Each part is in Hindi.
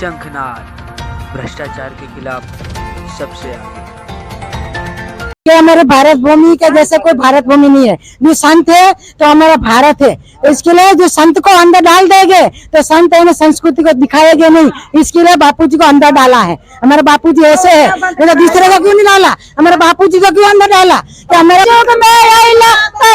शंखनाद भ्रष्टाचार के खिलाफ सबसे आगे। हमारे भारत भूमि के जैसे कोई भारत भूमि नहीं है। जो संत है तो हमारा भारत है, तो इसके लिए जो संत को अंदर डाल देंगे तो संत है संस्कृति को दिखाएंगे नहीं, इसके लिए बापूजी को अंदर डाला है। हमारे बापूजी ऐसे है, तो दूसरे को क्यों नहीं डाला? हमारे बापूजी को क्यों अंदर डाला? तो हमारे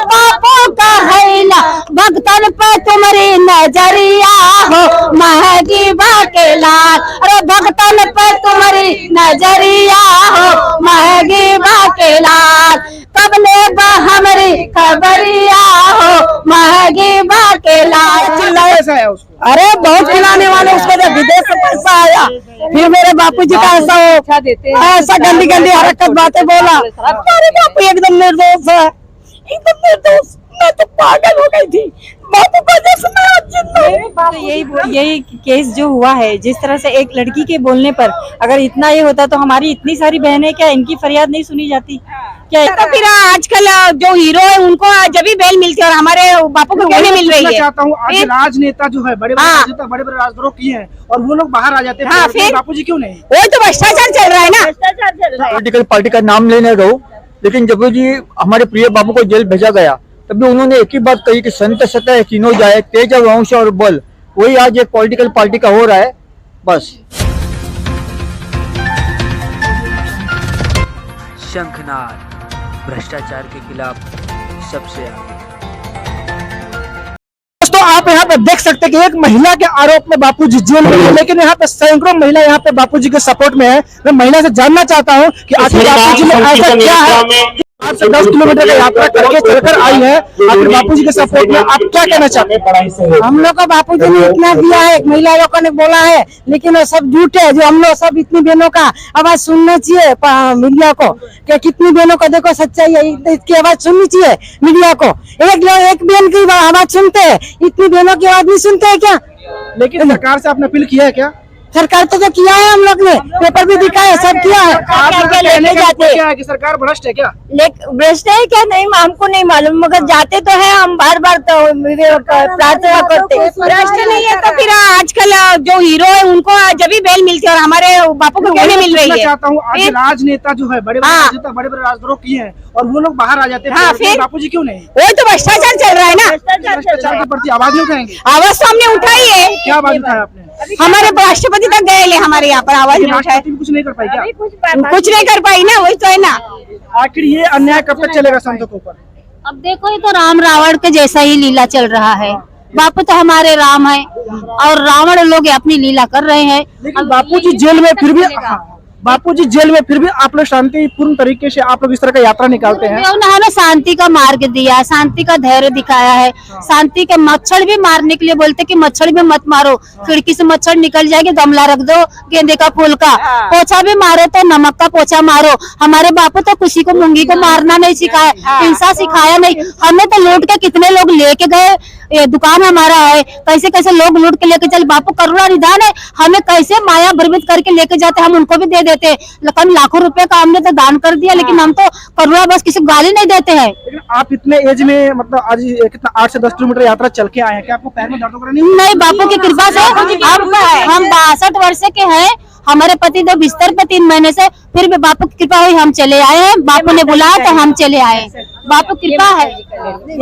बापू का हैला भक्तन पे तुम्हारी नजरिया हो महगी बाके लाल, अरे भक्तन पे तुम्हारी नजरिया हो महगी बाके लाल, कब ले हमारी खबरिया हो महगी बाके लाल। ऐसा है उसको, अरे बहुत खिलाने वाले उसको, जब विदेश से पैसा आया फिर मेरे बापूजी का ऐसा हो ऐसा गंदी गंदी हरकत बातें बोला। हमारे बापू एकदम निर्दोष है, एकदम निर्दोष। मैं तो पागल हो गई थी बापू को यही केस जो हुआ है, जिस तरह से एक लड़की के बोलने पर अगर इतना ये होता तो हमारी इतनी सारी बहनें क्या इनकी फरियाद नहीं सुनी जाती क्या? तो फिर आजकल जो हीरो है उनको जब भी बेल मिलती है और हमारे बापू को क्यों नहीं मिल रही है? चाहता हूँ आज राजनेता जो है बड़े बड़े राजद्रोह किए हैं और वो लोग बाहर आ जाते हैं, फिर बापूजी क्यों नहीं? वही तो भ्रष्टाचार चल रहा है ना। पॉलिटिकल पार्टी का नाम लेने दो, लेकिन जब जी हमारे प्रिय बाबू को जेल भेजा गया तभी उन्होंने एक ही बात कही कि संत सतह तीनों जाए, तेज वंश और बल। वही आज एक पॉलिटिकल पार्टी का हो रहा है बस। शंखनाद भ्रष्टाचार के खिलाफ सबसे आगे। दोस्तों आप यहाँ पे देख सकते हैं कि एक महिला के आरोप में बापूजी जेल में है, लेकिन यहाँ पे सैकड़ों महिला यहाँ पे बापूजी के सपोर्ट में है। मैं महिला से जानना चाहता हूँ कि आखिर बापूजी में ऐसा क्या है, 10 किलोमीटर का यात्रा करके चलकर आई है, आखिर बापूजी के सपोर्ट में आप क्या कहना चाहते हैं? हम लोग को बापूजी ने इतना दिया है, एक महिला लोगों ने बोला है, लेकिन वो सब झूठ है। जो हम लोग सब इतनी बहनों का आवाज सुनना चाहिए मीडिया को, कि कितनी बहनों को देखो सच्चाई है, इसकी आवाज सुननी चाहिए मीडिया को। एक बहन की आवाज सुनते हैं, इतनी बहनों की आवाज नहीं सुनते है क्या? लेकिन सरकार से आपने अपील किया है क्या? सरकार तो किया है, हम लोग ने पेपर भी दिखा है, सब किया है। क्या है कि सरकार भ्रष्ट है क्या? भ्रष्ट है क्या? नहीं, हमको नहीं मालूम, मगर जाते तो है हम बार बार तो प्रार्थना करते। भ्रष्ट नहीं है तो फिर आजकल जो हीरो है उनको जब भी बेल मिलती है और हमारे बापू को क्यों नहीं मिल रही है? चाहता हूँ आज राजनेता जो है बड़े बड़े राजद्रोह किए हैं और वो लोग बाहर आ जाते हैं, फिर बापूजी क्यों नहीं? वही तो भ्रष्टाचार चल रहा है ना। भ्रष्टाचार के प्रति आवाज नहीं उठाएंगे? आवाज तो हमने उठाई है। क्या आवाज उठाया आपने? हमारे राष्ट्रपति तक गए ले, हमारे यहाँ पर आवाज नहीं उठाए। कुछ नहीं कर पाई क्या? कुछ नहीं कर पाई ना, वही तो है ना। आखिर ये अन्याय कब तक चलेगा संतों के ऊपर? अब देखो ये तो राम रावण के जैसा ही लीला चल रहा है। बापू तो हमारे राम है और रावण लोग अपनी लीला कर रहे हैं। लेकिन बापूजी जेल में फिर भी बापूजी जेल में फिर भी आप लोग शांतिपूर्ण तरीके से आप लोग इस तरह का यात्रा निकालते हैं। उन्होंने शांति का मार्ग दिया, शांति का धैर्य दिखाया है। शांति के मच्छर भी मारने के लिए बोलते कि मच्छर भी मत मारो, खिड़की से मच्छर निकल जाएगी, गमला रख दो गेंदे का फूल का, पोछा भी मारो तो नमक का पोछा मारो। हमारे बापू तो किसी को मुंगी को मारना नहीं सिखाया, हिंसा सिखाया नहीं। हमें तो लूट के कितने लोग लेके गए, ये दुकान हमारा है, कैसे कैसे लोग लूट के लेके चल। बापू करुणा निधान है, हमें कैसे माया भ्रमित करके लेके जाते, हम उनको भी दे देते। लेकिन लाखों रुपए का हमने तो दान कर दिया, लेकिन हम तो करुणा बस किसी गाली नहीं देते हैं। लेकिन आप इतने एज में मतलब आज कितना 8 से 10 किलोमीटर यात्रा चल के आए हैं, क्या आपको पैर में दर्द वगैरह नहीं? बापू की कृपा से हम 62 वर्ष के हैं। हमारे पति तो बिस्तर पे 3 महीने से, फिर भी बापू की कृपा हुई हम चले आए हैं। बापू ने बुलाया तो हम चले आए, बापू कृपा है।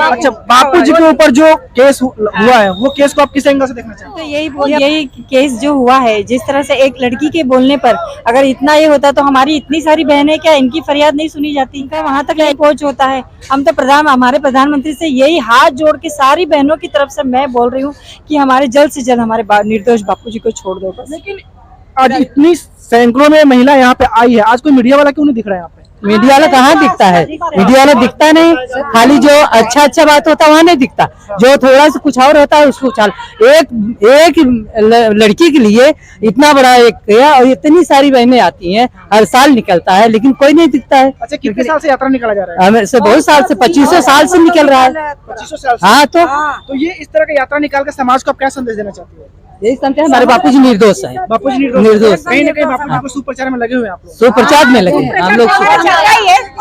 अच्छा, बापूजी के ऊपर जो केस हुआ है वो केस को आप किस एंगल से देखना चाहते हैं? तो यही केस जो हुआ है, जिस तरह से एक लड़की के बोलने पर अगर इतना ये होता तो हमारी इतनी सारी बहनें क्या इनकी फरियाद नहीं सुनी जाती? वहाँ तक नहीं पहुँच होता है। हम तो हमारे प्रधानमंत्री से यही हाथ जोड़ के सारी बहनों की तरफ से मैं बोल रही हूँ कि हमारे जल्द से जल्द हमारे निर्दोष बापूजी को छोड़ दो बस। लेकिन आज इतनी सैकड़ों में महिला यहाँ पे आई है, आज कोई मीडिया वाला क्यों नहीं दिख रहा है यहाँ पे? मीडिया वाला कहाँ दिखता है? मीडिया वाला दिखता नहीं, खाली जो अच्छा बात होता है वहाँ नहीं दिखता, जो थोड़ा सा कुछ और होता है उसको चाल। एक लड़की के लिए इतना बड़ा एक किया और इतनी सारी बहनें आती हैं, हर साल निकलता है, लेकिन कोई नहीं दिखता है। अच्छा, कितने साल से यात्रा निकाला जा रहा है? हमें से बहुत साल से, 2500 साल से निकल रहा है। 2500 साल से? हाँ, तो ये इस तरह का यात्रा निकाल के समाज को आप क्या संदेश देना चाहती है? यही समझते हैं हमारे बापूजी निर्दोष है। बापूजी निर्दोष कहीं ना कहीं बापूजी को सुप्रचार में लगे हुए हैं आप लोग? सुप्रचार में लगे हम लोग।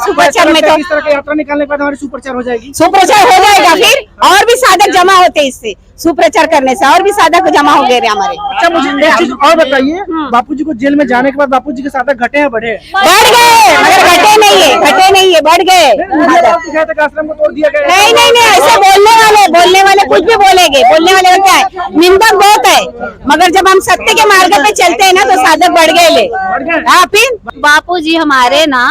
सुप्रचार में तो इस तरह की यात्रा निकालने के बाद हमारी सुप्रचार हो जाएगी। सुप्रचार हो जाएगा, फिर और भी साधक जमा होते इससे सुप्रचार करने से और भी साधक जमा हो गए रे हमारे। अच्छा मुझे एक चीज और बताइए, बापूजी को जेल में जाने के बाद बापूजी के साधक घटे हैं बढ़े? बढ़ गए, मगर घटे नहीं है, बढ़ गए। आश्रम को तोड़ दिया गया? नहीं, ऐसे बोलने वाले कुछ भी बोलेंगे, बोलने वाले का क्या है, निंदक बहुत है, मगर जब हम सत्य के मार्ग पे चलते हैं ना तो साधक बढ़ गए ले। हाँ, फिर बापूजी हमारे ना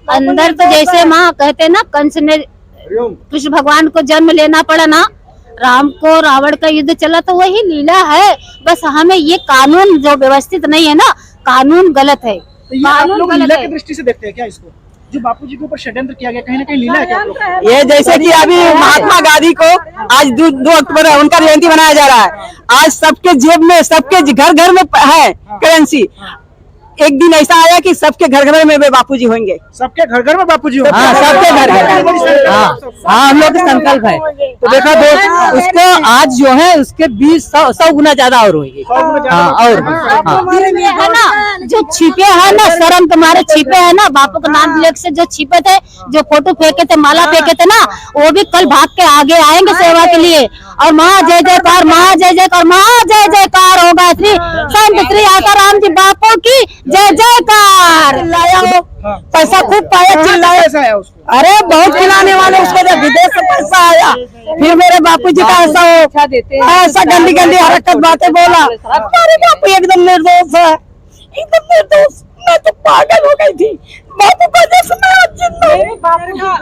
अंदर तो जैसे माँ कहते ना कंस ने कृष्ण भगवान को जन्म लेना पड़ा ना, राम को रावण का युद्ध चला, तो वही लीला है। बस हमें ये कानून जो व्यवस्थित नहीं है ना, कानून गलत है, तो ये आप कानून लोग गलत लीला है। की दृष्टि से देखते हैं क्या इसको, जो बापूजी के ऊपर षड्यंत्र किया गया, कहीं ना कहीं लीला है क्या आप लोग? ये जैसे कि अभी महात्मा गांधी को आज 2 अक्टूबर है, उनका जयंती मनाया जा रहा है। आज सबके जेब में, सबके घर में है करेंसी। एक दिन ऐसा आया कि सबके घर में वे बापूजी होंगे, सबके घर में बापूजी होंगे? हाँ, सबके घर। हाँ, हम लोग का संकल्प है। तो देखा दोस्त, उसको आज जो है उसके 20-100 गुना ज्यादा और होगी। हाँ, और है ना, जो छिपे है ना, शर्म के मारे छिपे है ना, बापू का नाम लेके से जो छिपे थे, जो फोटो फेंके थे, माला फेंके थे ना, वो भी कल भाग के आगे आएंगे सेवा के लिए। और माँ जय जयकार, माँ जय जयकार, माँ जय जयकार होगा। श्री संत श्री आसाराम जी बापू की जय जयकार। चिल्लाया हो, पैसा खूब पाया, चिल्लाया। ऐसा है उसको? अरे बहुत खिलाने वाले, उसको जब विदेश से पैसा आया, फिर मेरे बापूजी का ऐसा हो, ऐसा गंदी हरकत बातें बोला। हमारे बापू एकदम निर्दोष है, एकदम निर्दोष। मैं तो पागल हो गई थी बापू को जैसे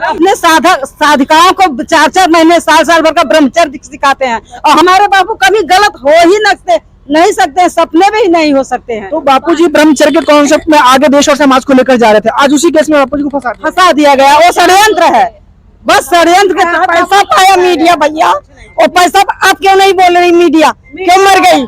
अपने साधिकाओं को 4-4 महीने, साल भर का ब्रह्मचर्य सिखाते हैं, और हमारे बापू कभी गलत हो ही नहीं सकते, सपने में ही नहीं हो सकते हैं। तो बापूजी ब्रह्मचर्य के कॉन्सेप्ट में आगे देश और समाज को लेकर जा रहे थे, आज उसी केस में बापूजी को फंसा दिया गया। वो षड्यंत्र है, बस षड्यंत्र के तहत पैसा पाया मीडिया भैया। और पैसा आप क्यों नहीं बोल रही, मीडिया क्यों मर गई?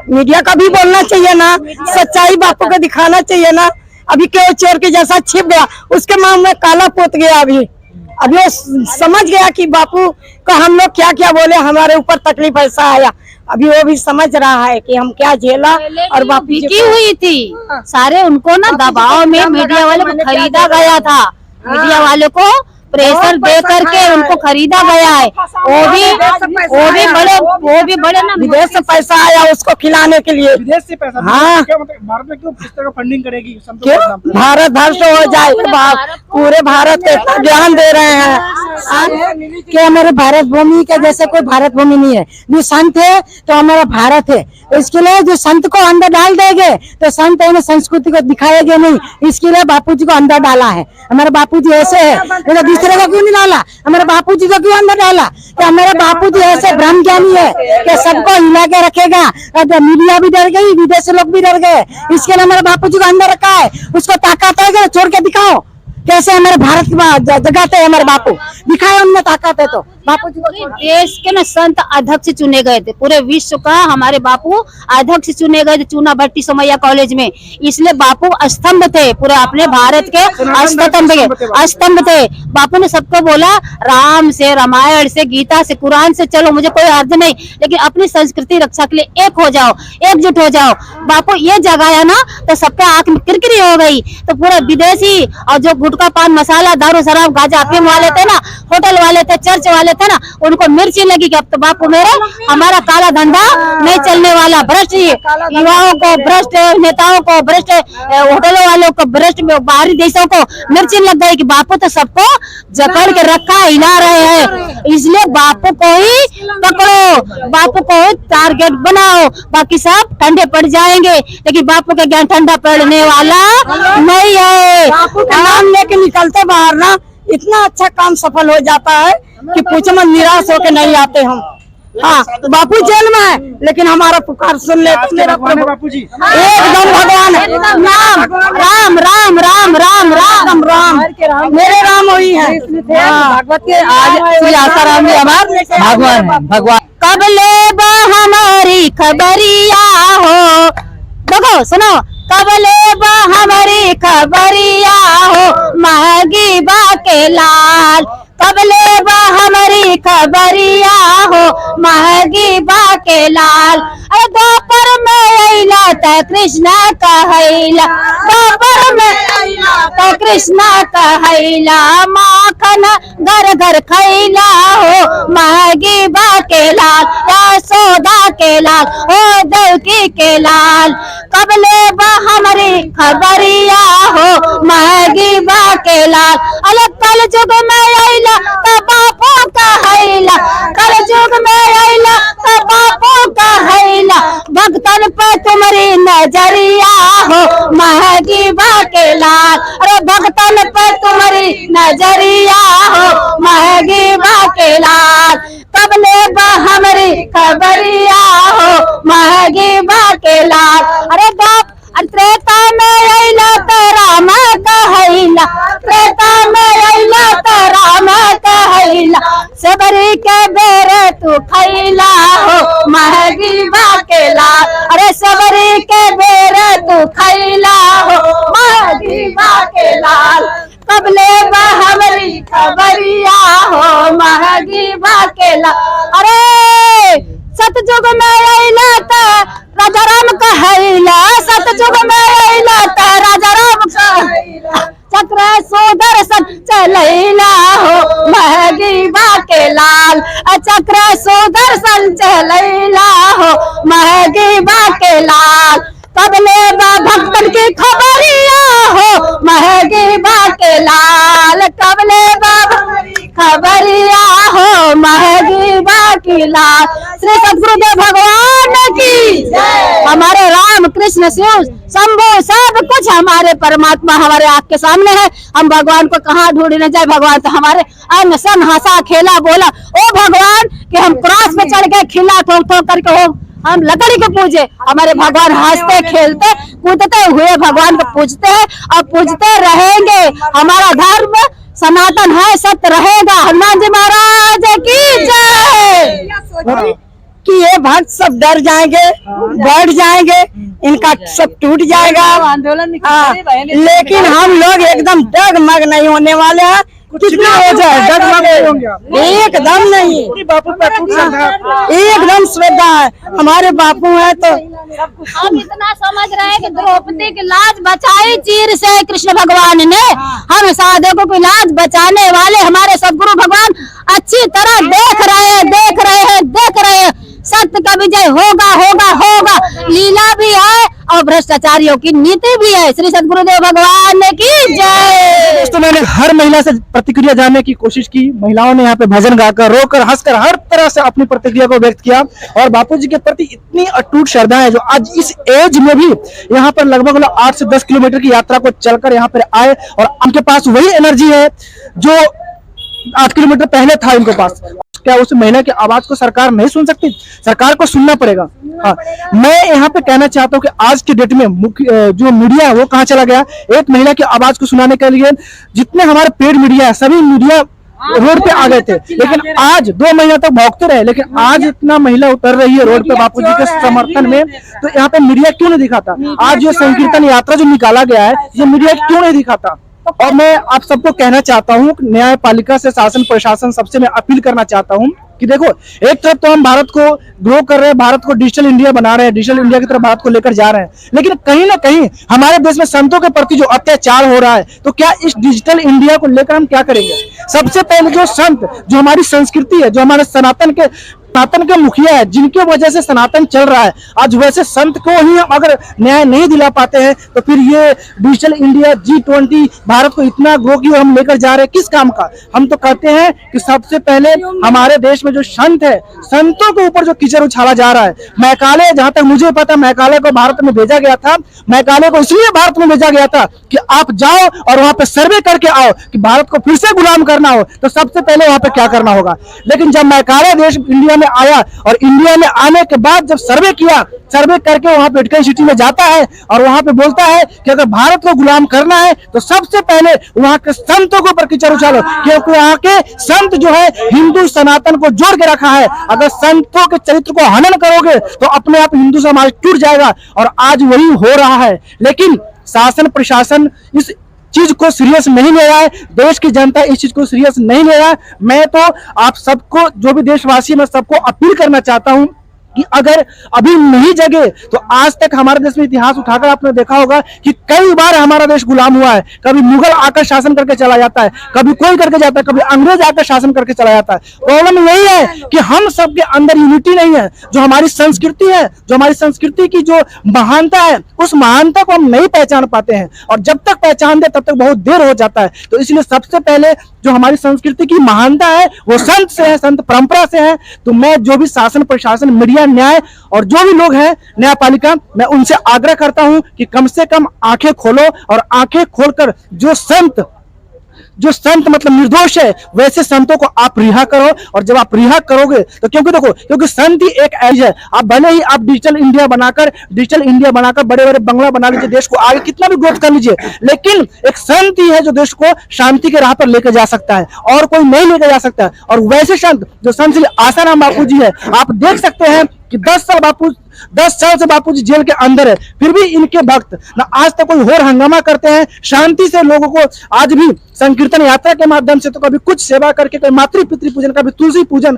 मीडिया का भी बोलना चाहिए ना, सच्चाई बापू को दिखाना चाहिए ना। अभी क्यों चोर के जैसा छिप गया, उसके माँ में काला पोत गया। अभी वो समझ गया कि बापू को हम लोग क्या क्या बोले, हमारे ऊपर तकलीफ ऐसा आया। अभी वो भी समझ रहा है कि हम क्या झेला। और बापू बिकी हुई थी सारे, उनको ना दबाव में मीडिया वालों को खरीदा गया था, मीडिया वालों को प्रेशर दे करके उनको खरीदा गया है। वो भी बड़े ना विदेश से पैसा आया उसको खिलाने के लिए। विदेश से पैसा? हाँ। क्या मतलब भारत में क्यों किस तरह फंडिंग करेगी? क्यों भारत भ्रष्ट हो जाए, पूरे भारत को इतना ज्ञान दे रहे हैं कि हमारे भारत भूमि के जैसे कोई भारत भूमि नहीं है। जो संत है तो हमारा भारत है, इसके लिए जो संत को अंदर डाल देंगे तो संत है संस्कृति को दिखाएंगे नहीं, इसके लिए बापूजी को अंदर डाला है। हमारे बापूजी ऐसे है, तो दूसरे को क्यों नहीं डाला? हमारे बापूजी को क्यों अंदर डाला? तो हमारे बापूजी ऐसे ब्रह्म ज्ञानी है कि सबको हिला के रखेगा। तो मीडिया भी डर गई, विदेशी लोग भी डर गए, इसके लिए हमारे बापूजी को अंदर रखा है। उसको ताकत है, छोड़ के दिखाओ कैसे हमारे भारत की जगाते हैं हमारे बापू, दिखाए उनमें ताकत है। तो बापूजी को देश के ना संत अध्यक्ष चुने गए थे, पूरे विश्व का हमारे बापू अध्यक्ष चुने गए थे चूना भट्टी सोमैया कॉलेज में। इसलिए बापू स्तंभ थे, पूरे अपने भारत के स्तंभ थे। बापू ने सबको बोला राम से, रामायण से, गीता से, कुरान से चलो, मुझे कोई अर्थ नहीं, लेकिन अपनी संस्कृति रक्षा के लिए एक हो जाओ, एकजुट हो जाओ। बापू ये जगाया ना तो सबके आंख में किरकिरी हो गई। तो पूरे विदेशी और जो गुटखा पान मसाला दारू शराब गांजा अफीम वाले थे ना, होटल वाले थे, चर्च वाले थे ना, उनको मिर्ची लगी कि अब तो बापू मेरे हमारा काला धंधा नहीं चलने वाला। भ्रष्ट युवाओं को भ्रष्ट, नेताओं को भ्रष्ट, होटलों वालों को भ्रष्ट, बाहरी देशों को मिर्ची लग गई कि बापू तो सबको जकड़ के रखा, हिला रहे हैं। इसलिए बापू को ही पकड़ो, बापू को ही टारगेट बनाओ, बाकी सब ठंडे पड़ जाएंगे। लेकिन बापू का ज्ञान ठंडा पड़ने वाला नहीं है। बापू का नाम लेके निकलते बाहर ना, इतना अच्छा काम सफल हो जाता है कि पूछो मत, निराश होके नहीं आते हम। हाँ, तो बापू जेल में है लेकिन हमारा पुकार सुन ले मेरा बापूजी एकदम भगवान है। राम राम राम राम राम राम राम मेरे राम वही है। भागवत के आज श्री आसाराम जी हमारे भगवान है, भगवान। कब ले हमारी खबरिया हो, देखो सुनो, कब ले हमारी खबरिया हो, महगी बा के लाल। कब ले हमारी खबरिया हो, महगी बा के लाल। अरे दोपहर में अइला त कृष्णा कहैला, दोपहर में अइला त कृष्णा कहैला। माखन घर घर खैला हो, महगी बा के लाल। के लाल, ओ देवकी के लाल। कब ले बा हमारी खबरिया हो महगी बा के लाल। अलग कल युग में अइला त बापू कहैला, कल युग में अइला त बापू कहैला। भक्तन पे तुम्हारी नजरिया हो महगी बा के लाल। अरे भक्तन पे तुम्हारी नजरिया हो महगी बा के लाल। कब ले बा हमारी खबरिया हो महगी बा के लाल। अरे बाप त्रेता में अइला त राम कहैला, त्रेता में अइला त राम कहैला। सबरी के बेर तू खैला हो महगी बा के लाल। अरे सबरी के बेर तू खैला हो महगी बा के लाल। कब ले बा हमारी खबरिया हो महगी बा के लाल। अरे सतयुग में अइला त राजा राम कहैला, सतयुग में अइला त राजा राम कहैला। चक्र सुदर्शन चलैला हो महगी बा के लाल। चक्र सुदर्शन चलैला हो महगी बा के लाल। कब ले बा भक्तन की खबरिया हो महगी बा के लाल। कब ले बा खबरिया हो महगी बा के लाल। श्री सद्गुरुदेव भगवान की जय। हमारे राम कृष्ण शिव शंभु सब कुछ हमारे परमात्मा हमारे आँख के सामने है। हम भगवान को कहाँ ढूंढने जाए, भगवान तो हमारे अंग सन हंसा खेला बोला। ओ भगवान कि हम क्रॉस पे चढ़ गए, खिला ठोक ठोक करके हो हम लकड़ी को पूजे। हमारे भगवान हंसते खेलते कूदते हुए भगवान को पूजते हैं और पूजते रहेंगे। हमारा धर्म सनातन है, सत्य रहेगा। हनुमान जी महाराज की जय। कि ये भक्त सब डर जाएंगे, बैठ जाएंगे, इनका सब टूट जाएगा। आंदोलन लेकिन हम लोग एकदम डगमग नहीं होने वाले हैं। कुछ भी हो जाए डगमग नहीं होंगे आप। एकदम नहीं, बापू पे अटूट श्रद्धा है। एकदम श्रद्धा है। हमारे बापू है तो हम इतना समझ रहे हैं कि द्रौपदी की लाज बचाई चीर से कृष्ण भगवान ने। हम साधकों की लाज बचाने वाले हमारे सदगुरु भगवान अच्छी तरह देख रहे हैं, देख रहे हैं, देख रहे हैं। सत्य का विजय होगा, होगा, होगा। लीला भी है और भ्रष्टाचारियों की नीति भी है। श्री सद्गुरुदेव भगवान की जय। दोस्तों मैंने हर महिला से प्रतिक्रिया जानने की कोशिश की। महिलाओं ने यहाँ पे भजन गाकर, रोकर, हंसकर हर तरह से अपनी प्रतिक्रिया को व्यक्त किया। और बापू जी के प्रति इतनी अटूट श्रद्धा है जो आज इस एज में भी यहाँ पर लगभग 8 से 10 किलोमीटर की यात्रा को चलकर यहाँ पर आए। और उनके पास वही एनर्जी है जो 8 किलोमीटर पहले था उनके पास। क्या उस महिला की आवाज को सरकार नहीं सुन सकती? सरकार को सुनना पड़ेगा। हाँ, मैं यहाँ पे कहना चाहता हूँ कि आज के डेट में मुख्य जो मीडिया है वो कहाँ चला गया? एक महिला की आवाज को सुनाने के लिए जितने हमारे पेड मीडिया है सभी मीडिया रोड पे आ गए थे, लेकिन आज 2 महीना तक भौंकते रहे। लेकिन आज इतना महिला उतर रही है रोड पे बापूजी के समर्थन में, तो यहाँ पे मीडिया क्यों नहीं दिखाता? आज जो संकीर्तन यात्रा जो निकाला गया है ये मीडिया क्यों नहीं दिखाता? और मैं आप सबको कहना चाहता हूँ, न्यायपालिका से शासन प्रशासन सबसे मैं अपील करना चाहता हूँ कि देखो, एक तरफ तो हम भारत को ग्रो कर रहे हैं, भारत को डिजिटल इंडिया बना रहे हैं, डिजिटल इंडिया की तरफ भारत को लेकर जा रहे हैं, लेकिन कहीं ना कहीं हमारे देश में संतों के प्रति जो अत्याचार हो रहा है, तो क्या इस डिजिटल इंडिया को लेकर हम क्या करेंगे? सबसे पहले जो संत, जो हमारी संस्कृति है, जो हमारे सनातन के मुखिया है, जिनके वजह से सनातन चल रहा है, आज वैसे संत को ही हम अगर न्याय नहीं दिला पाते हैं तो फिर ये डिजिटल इंडिया G20 भारत को इतना ग्रो की हम लेकर जा रहे हैं किस काम का? हम तो कहते हैं कि सबसे पहले हमारे देश में जो संत है, संतों के ऊपर जो कीचड़ उछाला जा रहा है। मैकाले, जहां तक मुझे पता, मैकाले को भारत में भेजा गया था। मैकाले को इसलिए भारत में भेजा गया था कि आप जाओ और वहां पे सर्वे करके आओ कि भारत को फिर से गुलाम करना हो तो सबसे पहले वहां पे क्या करना होगा। लेकिन जब मैकाले देश इंडिया में आया और इंडिया में आने के बाद जब सर्वे किया, सर्वे करके वहां पे वेटिकन सिटी में जाता है और वहां पे बोलता है कि अगर भारत को गुलाम करना है तो सबसे पहले वहां के संतों के ऊपर कीचड़ उछालो, क्योंकि वहां के संत जो है हिंदू सनातन को जोड़ के रखा है। अगर संतों के चरित्र को हनन करोगे तो अपने आप हिंदू समाज टूट जाएगा, और आज वही हो रहा है। लेकिन शासन प्रशासन इस चीज को सीरियस नहीं ले रहा है, देश की जनता इस चीज को सीरियस नहीं ले रहा है। मैं तो आप सबको, जो भी देशवासी, मैं सबको अपील करना चाहता हूं कि अगर अभी नहीं जगे तो आज तक हमारे देश में इतिहास उठाकर आपने देखा होगा कि कई बार हमारा देश गुलाम हुआ है। कभी मुगल आकर शासन करके चला जाता है, कभी कोई करके जाता है, कभी अंग्रेज आकर शासन करके चला जाता है। प्रॉब्लम यही है कि हम सबके अंदर यूनिटी नहीं है। जो हमारी संस्कृति है, जो हमारी संस्कृति की जो महानता है, उस महानता को हम नहीं पहचान पाते हैं, और जब तक पहचान दे तब तक बहुत देर हो जाता है। तो इसलिए सबसे पहले जो हमारी संस्कृति की महानता है वो संत से है, संत परंपरा से है। तो मैं जो भी शासन, प्रशासन, मीडिया, न्याय और जो भी लोग हैं न्यायपालिका, मैं उनसे आग्रह करता हूं कि कम से कम आंखें खोलो, और आंखें खोलकर जो संत मतलब निर्दोष है वैसे संतों को आप रिहा करो। और जब आप रिहा करोगे तो क्योंकि संत ही एक एज है। आप भले ही आप डिजिटल इंडिया बनाकर बड़े बड़े बंगला बना लीजिए, देश को आगे कितना भी ग्रोथ कर लीजिए, लेकिन एक संत ही है जो देश को शांति के राह पर लेकर जा सकता है, और कोई नहीं लेकर जा सकता है। और वैसे संत जो संत श्री आसाराम बापू जी है, आप देख सकते हैं कि 10 साल से बापू जी जेल के अंदर है, फिर भी इनके भक्त ना आज तक कोई और हंगामा करते हैं, शांति से लोगों को आज भी संकीर्तन यात्रा के माध्यम से, तो कभी कुछ सेवा करके, कभी मातृ पितृ पूजन, कभी तुलसी पूजन,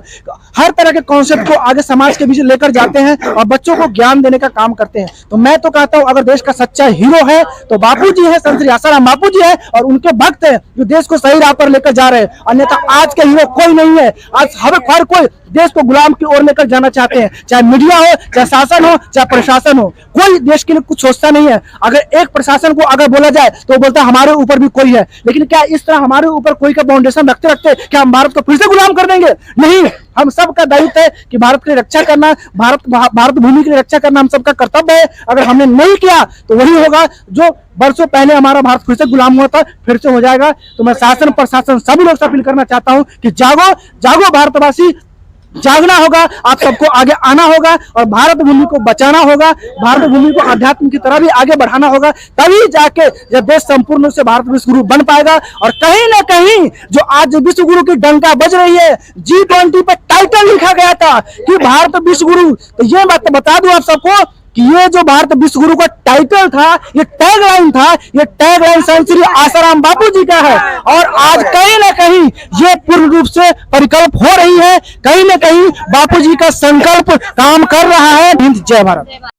हर तरह के कॉन्सेप्ट को आगे समाज के बीच लेकर जाते हैं और बच्चों को ज्ञान देने का काम करते हैं। तो मैं तो कहता हूं अगर देश का सच्चा हीरो है तो बापू जी है, संत श्री आसाराम बापू जी है, और उनके भक्त है जो देश को सही राह पर लेकर जा रहे हैं। अन्यथा आज के हीरो कोई नहीं है। आज हर कोई देश को गुलाम की ओर लेकर जाना चाहते हैं, चाहे मीडिया हो, चाहे शासन हो, चाहे प्रशासन हो, कोई देश के लिए कुछ सोचता नहीं है। अगर एक प्रशासन को अगर बोला जाए तो वो बोलता है हमारे ऊपर भी कोई है, लेकिन क्या इस तरह हमारे ऊपर कोई का फाउंडेशन रखते रखते क्या हम भारत को फिर से गुलाम कर देंगे? नहीं, हम सबका दायित्व है कि भारत की रक्षा करना, भारत भूमि की रक्षा करना हम सबका कर्तव्य है। अगर हमने नहीं किया तो वही होगा जो वर्षों पहले हमारा भारत फिर से गुलाम हुआ था, फिर से हो जाएगा। तो मैं शासन प्रशासन सभी लोग से अपील करना चाहता हूं कि जागो भारतवासी, जागना होगा, आप सबको आगे आना होगा और भारत भूमि को बचाना होगा, भारत भूमि को अध्यात्म की तरह भी आगे बढ़ाना होगा। तभी जाके जब देश संपूर्ण रूप से भारत विश्व गुरु बन पाएगा। और कहीं ना कहीं जो आज विश्व गुरु की डंका बज रही है, G20 पे टाइटल लिखा गया था कि भारत विश्व गुरु, तो ये बात बता दूं आप सबको कि ये जो भारत विश्व गुरु का टाइटल था, ये टैगलाइन था, ये टैगलाइन संत श्री आसाराम बापू जी का है। और आज कहीं ना कहीं ये पूर्ण रूप से परिकल्प हो रही है, कहीं ना कहीं बापू जी का संकल्प काम कर रहा है। हिंद, जय भारत।